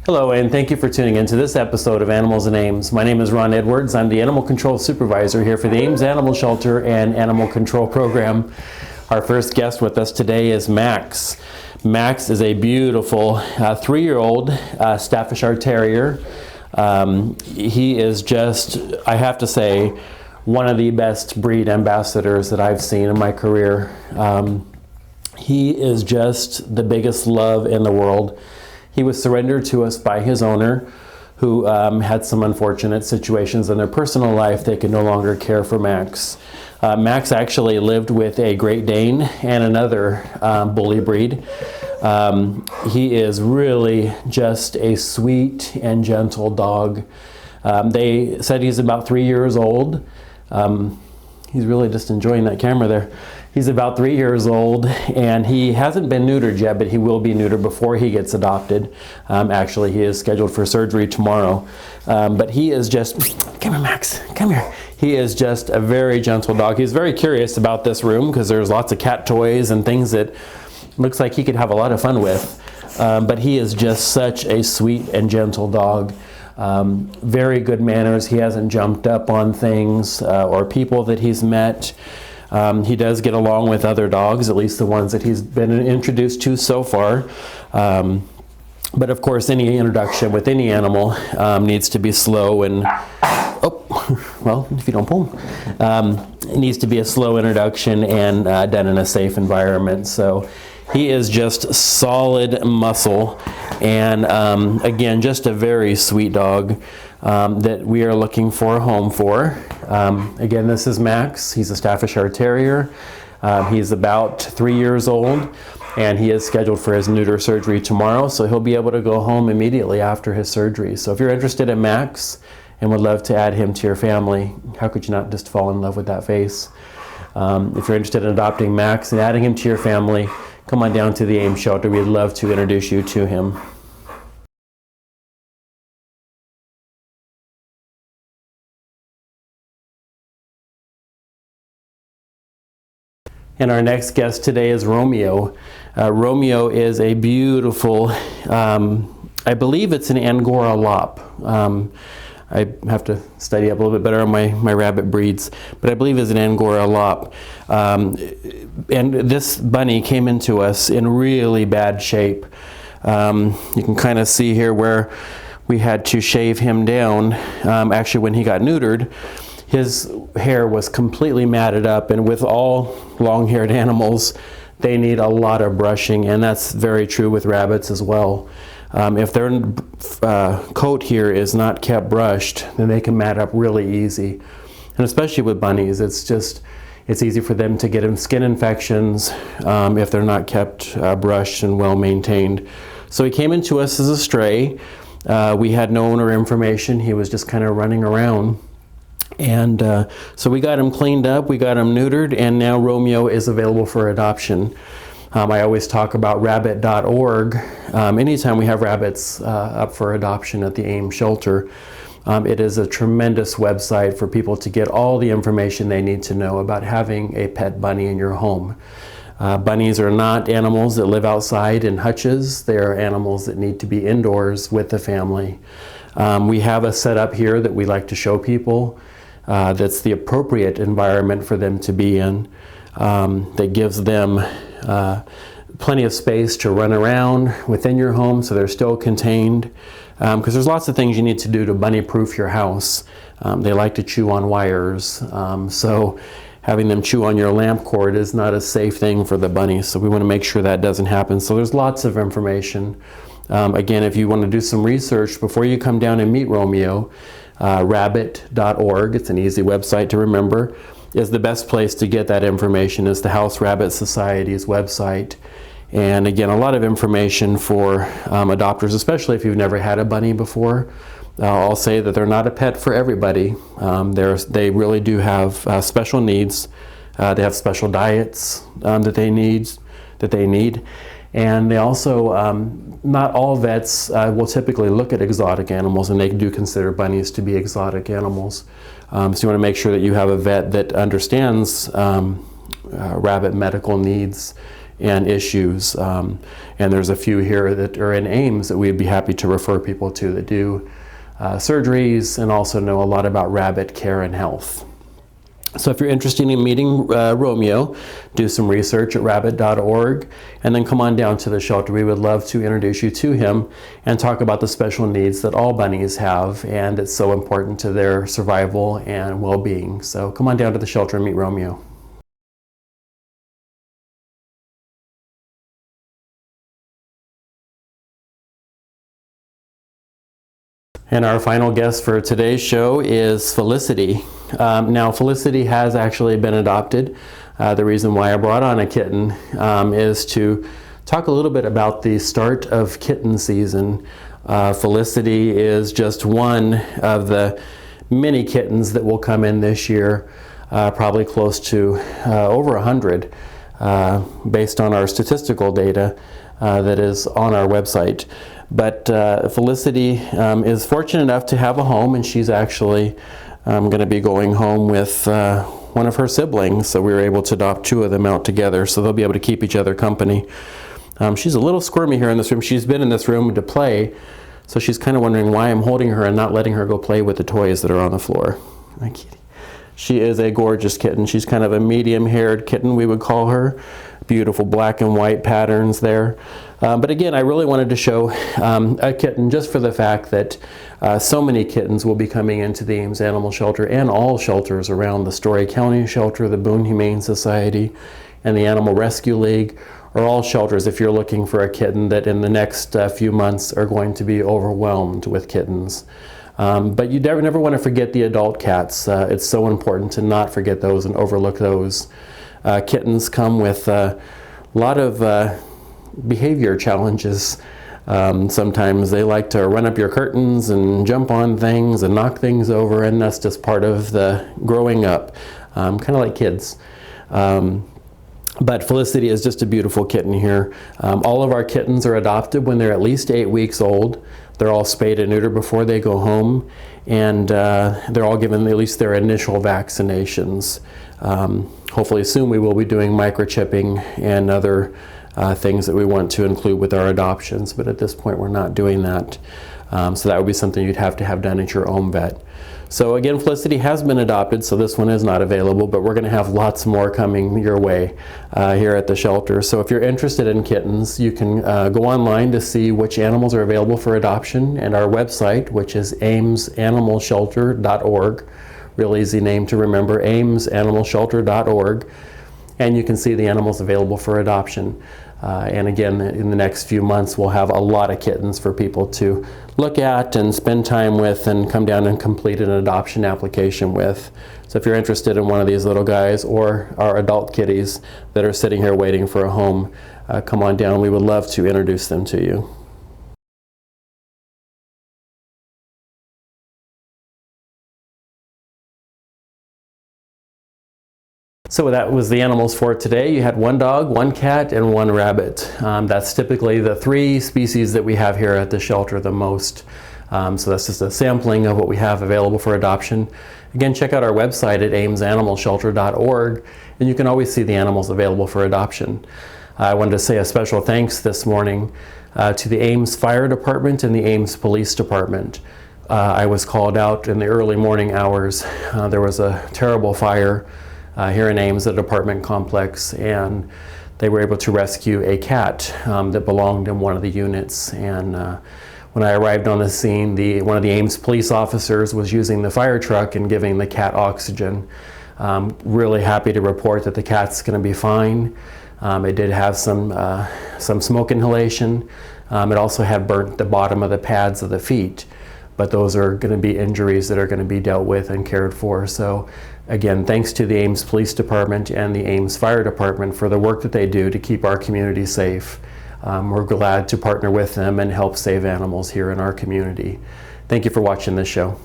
Hello, and thank you for tuning in to this episode of Animals and Ames. My name is Ron Edwards. I'm the Animal Control Supervisor here for the Ames Animal Shelter and Animal Control Program. Our first guest with us today is Max. Max is a beautiful 3-year-old Staffordshire Terrier. He is just, I have to say, one of the best breed ambassadors that I've seen in my career. He is just the biggest love in the world. He was surrendered to us by his owner, who had some unfortunate situations in their personal life. They could no longer care for Max. Max actually lived with a Great Dane and another bully breed. He is really just a sweet and gentle dog. They said he's about 3 years old. He's really just enjoying that camera there. He's about 3 years old, and he hasn't been neutered yet, but he will be neutered before he gets adopted. Actually, he is scheduled for surgery tomorrow. But he is just, come here, Max, come here. He is just a very gentle dog. He's very curious about this room because there's lots of cat toys and things that looks like he could have a lot of fun with. But he is just such a sweet and gentle dog. Very good manners. He hasn't jumped up on things or people that he's met. He does get along with other dogs, at least the ones that he's been introduced to so far. But of course, any introduction with any animal needs to be slow and, well, if you don't pull him, it needs to be a slow introduction and done in a safe environment. So he is just solid muscle and, again, just a very sweet dog that we are looking for a home for. Again, this is Max. He's a Staffordshire Terrier. He's about 3 years old, and he is scheduled for his neuter surgery tomorrow, so he'll be able to go home immediately after his surgery. So if you're interested in Max and would love to add him to your family, how could you not just fall in love with that face? If you're interested in adopting Max and adding him to your family, come on down to the Ames shelter. We'd love to introduce you to him. And our next guest today is Romeo. Romeo is a beautiful, I believe it's an Angora Lop. I have to study up a little bit better on my rabbit breeds, but I believe it's an Angora Lop. And this bunny came into us in really bad shape. You can kind of see here where we had to shave him down. Actually, when he got neutered, his hair was completely matted up, and with all long-haired animals, they need a lot of brushing, and that's very true with rabbits as well. If their coat here is not kept brushed, then they can mat up really easy. And especially with bunnies, it's easy for them to get skin infections if they're not kept brushed and well maintained. So he came into us as a stray. We had no owner information. He was just kind of running around. And so we got him cleaned up, we got him neutered, and now Romeo is available for adoption. I always talk about rabbit.org. Anytime we have rabbits up for adoption at the Ames shelter, it is a tremendous website for people to get all the information they need to know about having a pet bunny in your home. Bunnies are not animals that live outside in hutches. They are animals that need to be indoors with the family. We have a setup here that we like to show people. That's the appropriate environment for them to be in, that gives them plenty of space to run around within your home so they're still contained, because there's lots of things you need to do to bunny-proof your house. They like to chew on wires, so having them chew on your lamp cord is not a safe thing for the bunnies, so we want to make sure that doesn't happen. So there's lots of information. Again, if you want to do some research before you come down and meet Romeo, rabbit.org, it's an easy website to remember, is the best place to get that information. Is the House Rabbit Society's website. And again, a lot of information for adopters, especially if you've never had a bunny before. I'll say that they're not a pet for everybody. They really do have special needs. They have special diets that they need. And they also, not all vets will typically look at exotic animals, and they do consider bunnies to be exotic animals. So you want to make sure that you have a vet that understands rabbit medical needs and issues. And there's a few here that are in Ames that we'd be happy to refer people to that do surgeries and also know a lot about rabbit care and health. So if you're interested in meeting Romeo, do some research at rabbit.org and then come on down to the shelter. We would love to introduce you to him and talk about the special needs that all bunnies have, and it's so important to their survival and well-being. So come on down to the shelter and meet Romeo. And our final guest for today's show is Felicity. Now, Felicity has actually been adopted. The reason why I brought on a kitten is to talk a little bit about the start of kitten season. Felicity is just one of the many kittens that will come in this year, probably close to over 100, based on our statistical data that is on our website. But Felicity is fortunate enough to have a home, and she's actually going to be going home with one of her siblings, so we were able to adopt two of them out together, so they'll be able to keep each other company. She's a little squirmy here in this room. She's been in this room to play, so she's kind of wondering why I'm holding her and not letting her go play with the toys that are on the floor. She is a gorgeous kitten. She's kind of a medium-haired kitten, we would call her. Beautiful black and white patterns there. But again, I really wanted to show a kitten just for the fact that so many kittens will be coming into the Ames Animal Shelter and all shelters around the Story County Shelter, the Boone Humane Society, and the Animal Rescue League are all shelters if you're looking for a kitten that in the next few months are going to be overwhelmed with kittens. But you never want to forget the adult cats. It's so important to not forget those and overlook those. Kittens come with a lot of behavior challenges. Sometimes they like to run up your curtains and jump on things and knock things over, and that's just part of the growing up, kind of like kids. But Felicity is just a beautiful kitten here. All of our kittens are adopted when they're at least 8 weeks old. They're all spayed and neutered before they go home, and they're all given at least their initial vaccinations. Hopefully soon we will be doing microchipping and other things that we want to include with our adoptions, but at this point we're not doing that. So that would be something you'd have to have done at your own vet. So again, Felicity has been adopted, so this one is not available, but we're going to have lots more coming your way here at the shelter. So if you're interested in kittens, you can go online to see which animals are available for adoption, and our website, which is amesanimalshelter.org. Real easy name to remember, amesanimalshelter.org. And you can see the animals available for adoption. And again, in the next few months, we'll have a lot of kittens for people to look at and spend time with and come down and complete an adoption application with. So if you're interested in one of these little guys or our adult kitties that are sitting here waiting for a home, come on down. We would love to introduce them to you. So that was the animals for today. You had one dog, one cat, and one rabbit. That's typically the three species that we have here at the shelter the most. So that's just a sampling of what we have available for adoption. Again, check out our website at amesanimalshelter.org, and you can always see the animals available for adoption. I wanted to say a special thanks this morning to the Ames Fire Department and the Ames Police Department. I was called out in the early morning hours. There was a terrible fire here in Ames, the apartment complex, and they were able to rescue a cat that belonged in one of the units. And when I arrived on the scene, one of the Ames police officers was using the fire truck and giving the cat oxygen. Really happy to report that the cat's going to be fine. It did have some smoke inhalation. It also had burnt the bottom of the pads of the feet, but those are going to be injuries that are going to be dealt with and cared for. So again, thanks to the Ames Police Department and the Ames Fire Department for the work that they do to keep our community safe. We're glad to partner with them and help save animals here in our community. Thank you for watching this show.